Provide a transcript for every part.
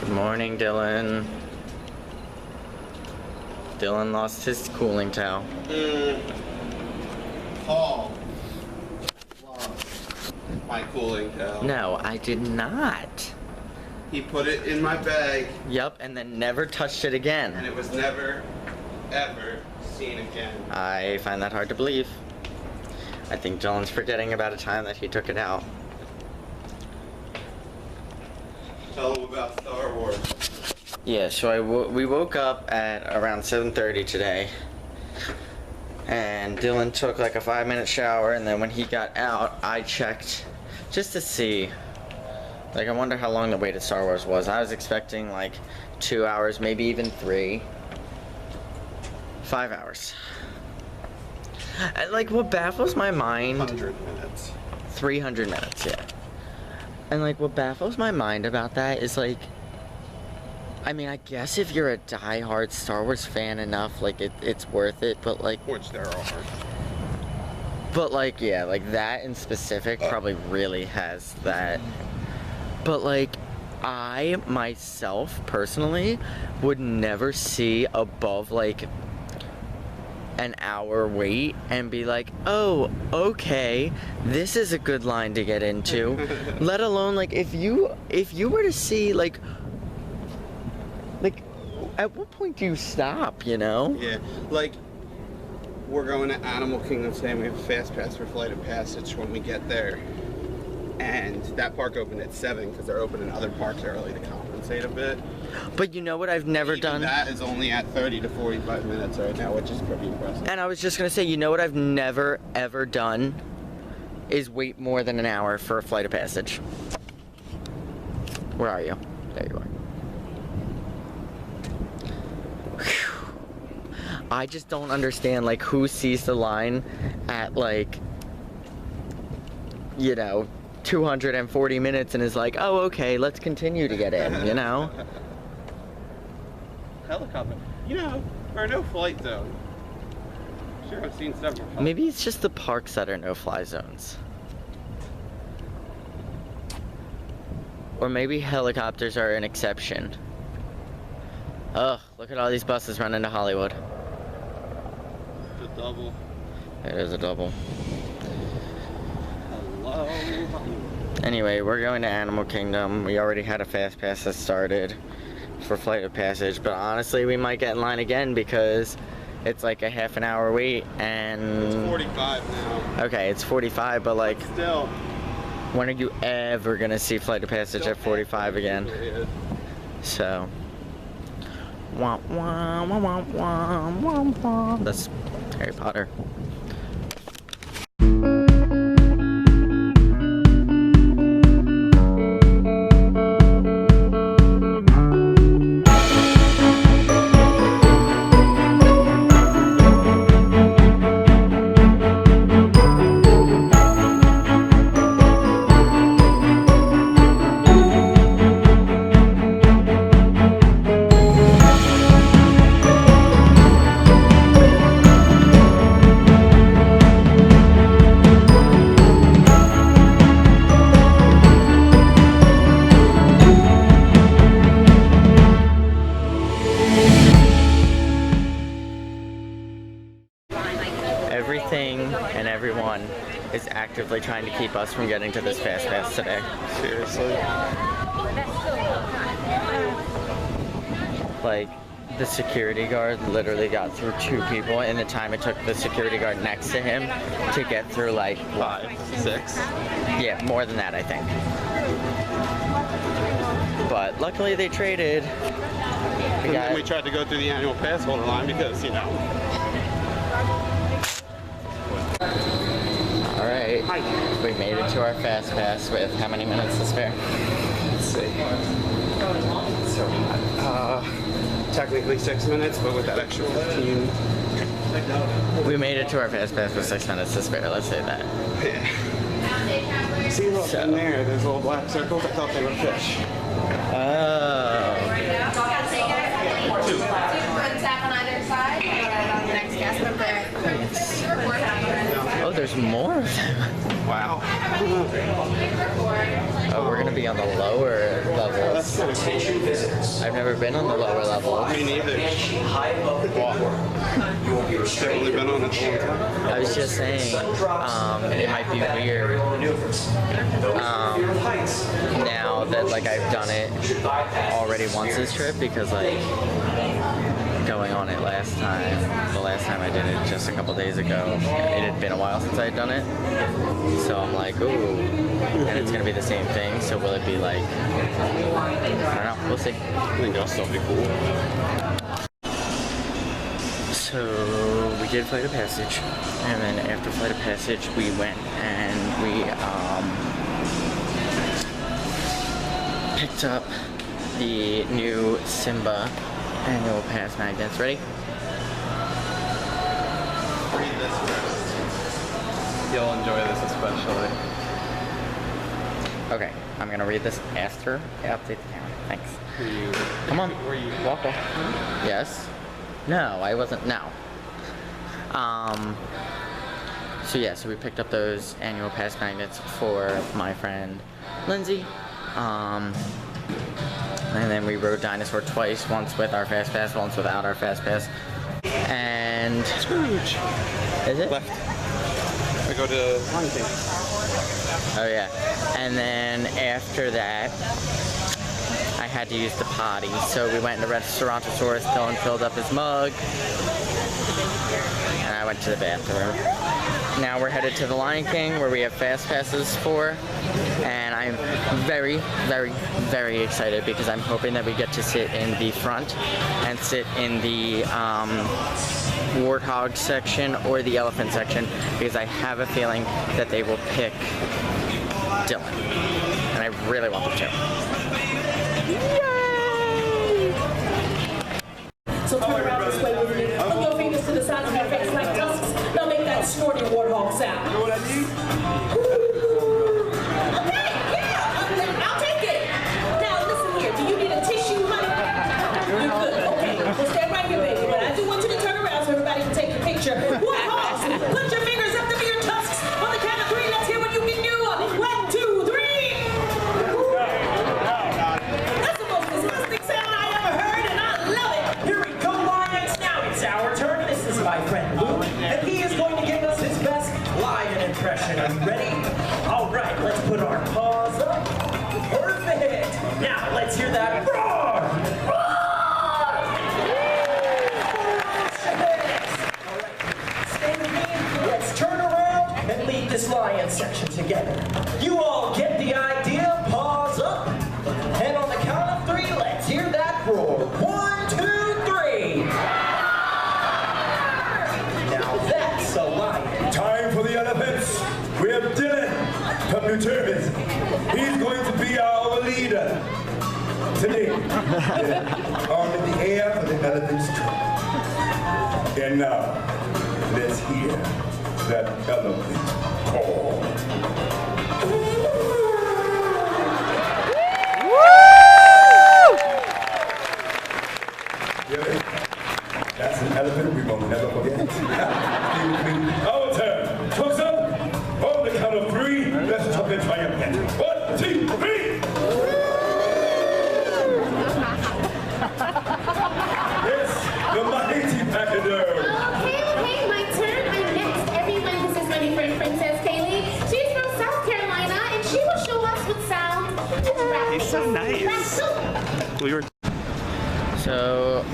Good morning, Dylan. Dylan lost his cooling towel. Paul lost my cooling towel. No, I did not. He put it in my bag. Yup, and then never touched it again. And it was never, ever seen again. I find that hard to believe. I think Dylan's forgetting about a time that he took it out. Tell him about Star Wars. Yeah, so we woke up at around 7:30 today. And Dylan took like a 5-minute shower, and then when he got out, I checked just to see. Like, I wonder how long the wait at Star Wars was. I was expecting like 2 hours, maybe even 3. 5 hours. And, like, what baffles my mind... 100 minutes. 300 minutes, yeah. And, like, what baffles my mind about that is, like... I mean, I guess if you're a die-hard Star Wars fan enough, like, it's worth it, but, like... Which there are. But, like, yeah, like, that in specific probably really has that... But, like, I, myself, personally, would never see above, like, an hour wait and be like, oh, okay, this is a good line to get into. Let alone, like, if you were to see, like, at what point do you stop, you know? Yeah, like, we're going to Animal Kingdom today, and we have a fast pass for Flight of Passage when we get there. And that park opened at 7 because they're opening other parks early to compensate a bit. But you know what I've never Even done? that is only at 30 to 45 minutes right now, which is pretty impressive. And I was just gonna say, you know what I've never ever done is wait more than an hour for a Flight of Passage. Where are you? There you are. Whew. I just don't understand, like, who sees the line at, like, you know, 240 minutes and is like, oh, okay, let's continue to get in, you know? Helicopter. You know, or no flight zone. Sure, I've seen several. Maybe it's just the parks that are no-fly zones. Or maybe helicopters are an exception. Ugh, look at all these buses running to Hollywood. The double. It is a double. Hello. Anyway, we're going to Animal Kingdom. We already had a fast pass that started for Flight of Passage, but honestly, we might get in line again because it's like a half an hour wait, and... It's 45 now. Okay, it's 45, but like... Still. When are you ever gonna see Flight of Passage at 45 again? So... Wah, wah, wah, wah, wah, wah, wah. That's Harry Potter. Everything and everyone is actively trying to keep us from getting to this fast pass today. Seriously. Like, the security guard literally got through 2 people in the time it took the security guard next to him to get through, like, 5, 6. Yeah, more than that, I think. But luckily they traded. And then we tried to go through the annual pass holder line because, you know. Alright, we made it to our fast pass with how many minutes to spare? Let's see. So, technically 6 minutes, but with that extra 15. We made it to our fast pass with 6 minutes to spare, let's say that. Yeah. See, look, in there, there's little black circles. I thought they were fish. Oh. Oh, there's more of them. Wow. Oh, we're gonna be on the lower levels. I've never been on the lower level. Me neither. Definitely been on it a long time. I was just saying, it might be weird now that like I've done it already once this trip, because like going on it the last time I did it just a couple days ago, it had been a while since I had done it, so I'm like, ooh, and it's gonna be the same thing, so will it be like, I don't know, we'll see. I think it'll still be cool. So we did Flight of Passage, and then after Flight of Passage we went and we picked up the new Simba annual pass magnets. Ready? Read this first. You'll enjoy this especially. Okay, I'm gonna read this after I update the camera. Thanks. Come on, walk off. Yes. No, I wasn't. No. So yeah, so we picked up those annual pass magnets for my friend Lindsay. And then we rode Dinosaur twice, once with our Fast Pass, once without our Fast Pass. And Scrooge. Is it? Left. I go to Lion King. Oh yeah. And then after that, I had to use the potty, so we went in the Restaurantosaurus. Dylan filled up his mug, and I went to the bathroom. Now we're headed to the Lion King, where we have fast passes for, and I'm very, very, very excited because I'm hoping that we get to sit in the front and sit in the warthog section or the elephant section, because I have a feeling that they will pick Dylan, and I really want them to. So turn around this way with me. Put your fingers to the sides of your face like tusks. Now make that snorting warthog sound. You know what I need? Okay, yeah, I'll take it. Now listen here. Do you need a tissue, honey? You're good. Okay, well stand right here, baby. But I do want you to turn around so everybody can take a picture. Warthogs, put your fingers up to your tusks. On the count of 3, let's hear what you can do. 1, 2, 3. That's the most disgusting sound I ever heard, and I love it. Here we go, Lions. Now it's our turn. This is my friend Luke, and he is going to give us his best lion impression. Are you ready? All right, let's put our paws up. Perfect. Now let's hear that roar. Roar! All right, stay with me. Let's turn around and lead this lion section together. You all get the idea. Paws up. And on the count of 3, let's hear that roar. 1, 2, 3. Now that's a lion. Time for the elephants. We have Dylan from New Jersey. He's going to be our leader today. On in the air for the elephants trip. And now, let's hear that elephant call. That's an elephant we will never forget. Our turn. Close up. On the count of 3, let's jump in triumphant. 1, 2, 3. Yes, the mighty pachyderm. Okay, my turn. I'm next. Everyone, this is my new friend, Princess Kaylee. She's from South Carolina, and she will show us what sound. He's so nice. We were. So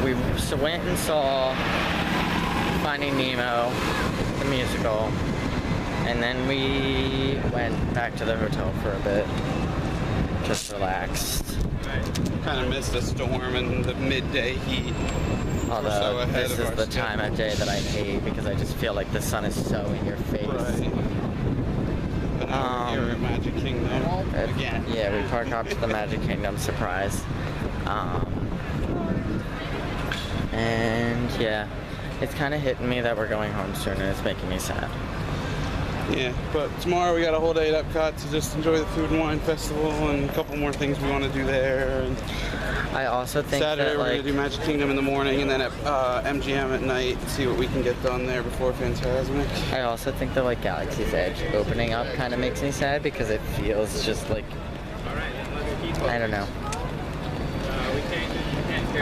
we went and saw Finding Nemo, the musical, and then we went back to the hotel for a bit, just relaxed. Kind of missed the storm and the midday heat. Although so ahead this of is our the time of day that I hate, because I just feel like the sun is so in your face. Right. But now we're here at Magic Kingdom again. Yeah, we parked up to the Magic Kingdom, surprise. And yeah, it's kind of hitting me that we're going home soon, and it's making me sad. Yeah, but tomorrow we got a whole day at Epcot to just enjoy the Food and Wine Festival and a couple more things we want to do there. And I also think Saturday that we're like gonna do Magic Kingdom in the morning, and then at MGM at night, see what we can get done there before Fantasmic. I also think that like Galaxy's Edge opening up kind of makes me sad, because it feels just like I don't know.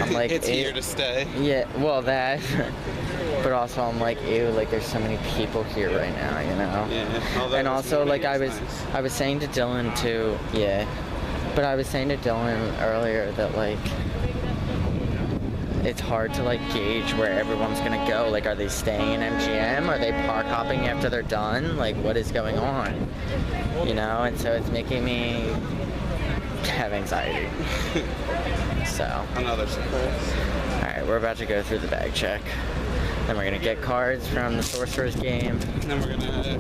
I'm like, it's ew. here to stay. Yeah, well that, but also I'm like, ew, like there's so many people here right now, you know? Yeah. Although And this also, movie like is nice. I was saying to Dylan too, yeah, but I was saying to Dylan earlier that like, it's hard to like gauge where everyone's gonna go. Like, are they staying in MGM? Are they park hopping after they're done? Like, what is going on? You know? And so it's making me have anxiety. So. Another surprise. Alright, we're about to go through the bag check. Then we're gonna get cards from the Sorcerer's game. And then we're gonna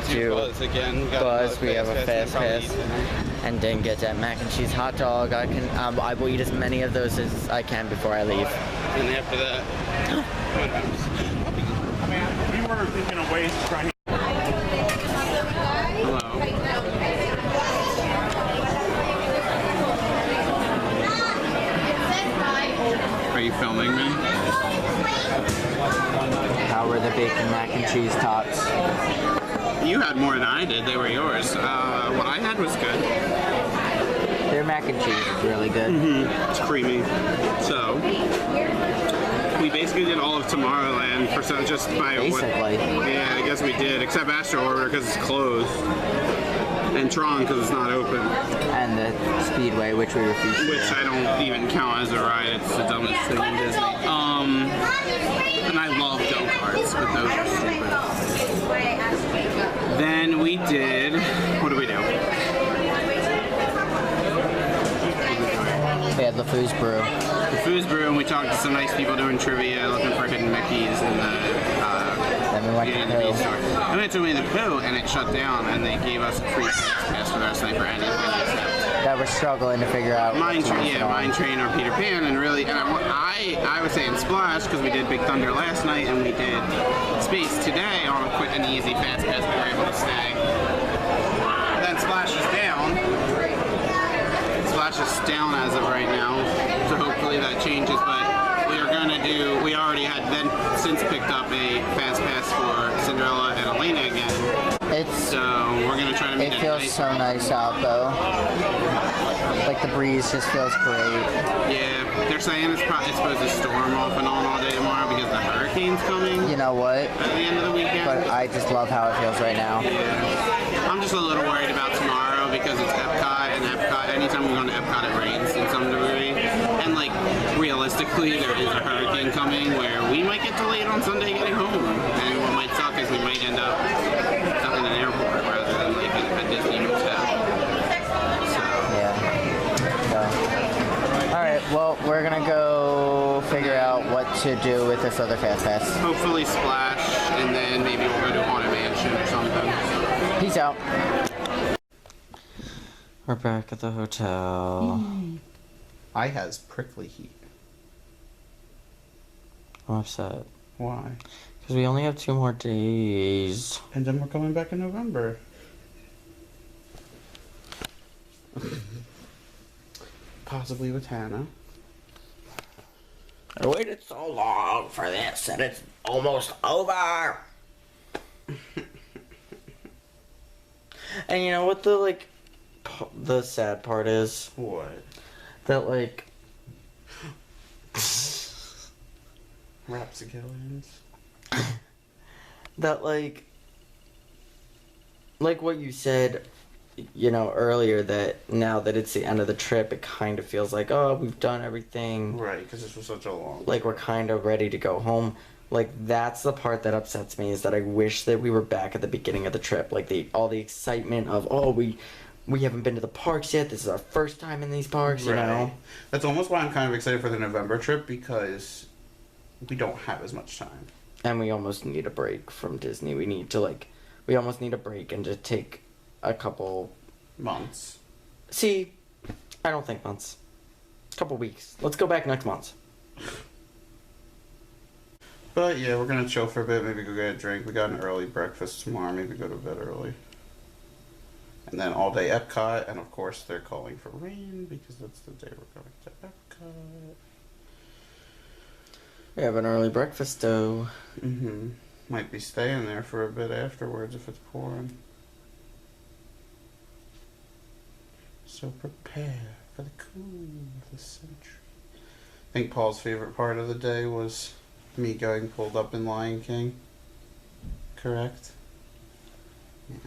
do Buzz again. We got Buzz, we have a fast and pass. probably eat dinner. And then get that mac and cheese hot dog. I will eat as many of those as I can before I leave. And after that, We were thinking of ways to try. hello. Are you filming me? How were the bacon mac and cheese tots? You had more than I did. They were yours. What I had was good. Their mac and cheese is really good. It's creamy. So we basically did all of Tomorrowland for just by Basically. Yeah, I guess we did, except Astro Orbiter because it's closed, and Tron because it's not open. And the Speedway, which we refuse to Which do. I don't even count as a ride. It's the dumbest thing in Disney. And I love go-karts, but those are stupid. Then we did, what did we do? We had the Foos Brew. The Foos Brew, and we talked to some nice people doing trivia, looking for hidden Mickeys in the Then we went Beauty to and the Beast Pooh. store. And we went to the Pooh, and it shut down, and they gave us a free pass for the rest of the night for anything except That we're struggling to figure out. Mine what to Train, use it yeah, on. Mine Train or Peter Pan, and really, and I was saying Splash because we did Big Thunder last night, and we did Space today on a quick and easy fast pass. We were able to stay. Then Splash is down. Splash is down as of right now, so hopefully that changes. But we already had then since picked up a fast pass for Cinderella and Elena again. It's. So we're gonna try to meet It at feels night. so nice out though. Like the breeze just feels great. Yeah, they're saying it's supposed to storm off and on all day tomorrow because the hurricane's coming You know what? at the end of the weekend. But I just love how it feels right now. Yeah. I'm just a little worried about tomorrow because it's Epcot, and Epcot, anytime we go to Epcot it rains in some degree. And like, realistically, there is a hurricane coming where we might get delayed on Sunday getting home. And what might suck is we might end up stuck in an airport rather than like in a Disney hotel. So, Yeah. So. Alright, well, we're gonna go figure out what to do with this other fast pass. hopefully Splash, and then maybe we'll go to Haunted Mansion or something. Peace out. We're back at the hotel. I has prickly heat. I'm upset. Why? Because we only have 2 more days. And then we're coming back in November. Possibly with Hannah. I waited so long for this and it's almost over. And you know what the the sad part is? What? That like Rapsicillions. that like what you said, you know, earlier, that now that it's the end of the trip, it kind of feels like, oh, we've done everything. Right, because this was such a long. Like we're kind of ready to go home. Like that's the part that upsets me, is that I wish that we were back at the beginning of the trip. Like all the excitement of, oh, we haven't been to the parks yet. This is our first time in these parks, you know. That's almost why I'm kind of excited for the November trip, because we don't have as much time. And we almost need a break from Disney. We almost need a break and just take a couple Months. See, I don't think months. A couple weeks. Let's go back next month. But yeah, we're gonna chill for a bit, maybe go get a drink. We got an early breakfast tomorrow, maybe go to bed early. And then all day Epcot, and of course they're calling for rain because that's the day we're going to Epcot. We have an early breakfast though. Mm-hmm. Might be staying there for a bit afterwards if it's pouring. So prepare for the coup of the century. I think Paul's favorite part of the day was me going pulled up in Lion King. Correct? Yeah.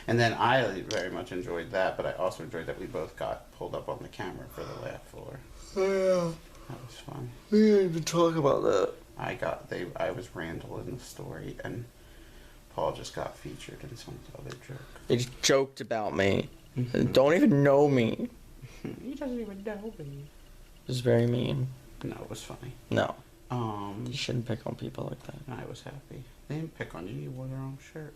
And then I very much enjoyed that, but I also enjoyed that we both got pulled up on the camera for the laugh floor. Yeah. That was fun. We didn't even talk about that. I was Randall in the story, and Paul just got featured in some other joke. They just joked about me. Don't even know me. He doesn't even know me. It was very mean. No, it was funny. No. You shouldn't pick on people like that. I was happy. They didn't pick on you. You wore their own shirt.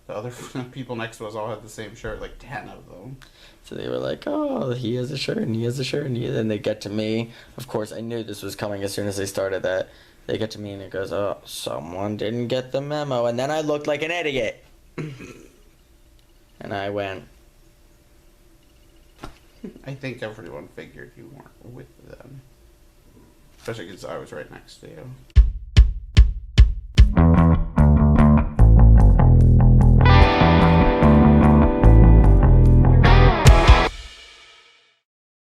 The other people next to us all had the same shirt, like 10 of them. So they were like, oh, he has a shirt, and he has a shirt, and then they get to me. Of course, I knew this was coming as soon as they started that. They get to me, and it goes, oh, someone didn't get the memo. And then I looked like an idiot. And I went. I think everyone figured you weren't with them. Especially because I was right next to you.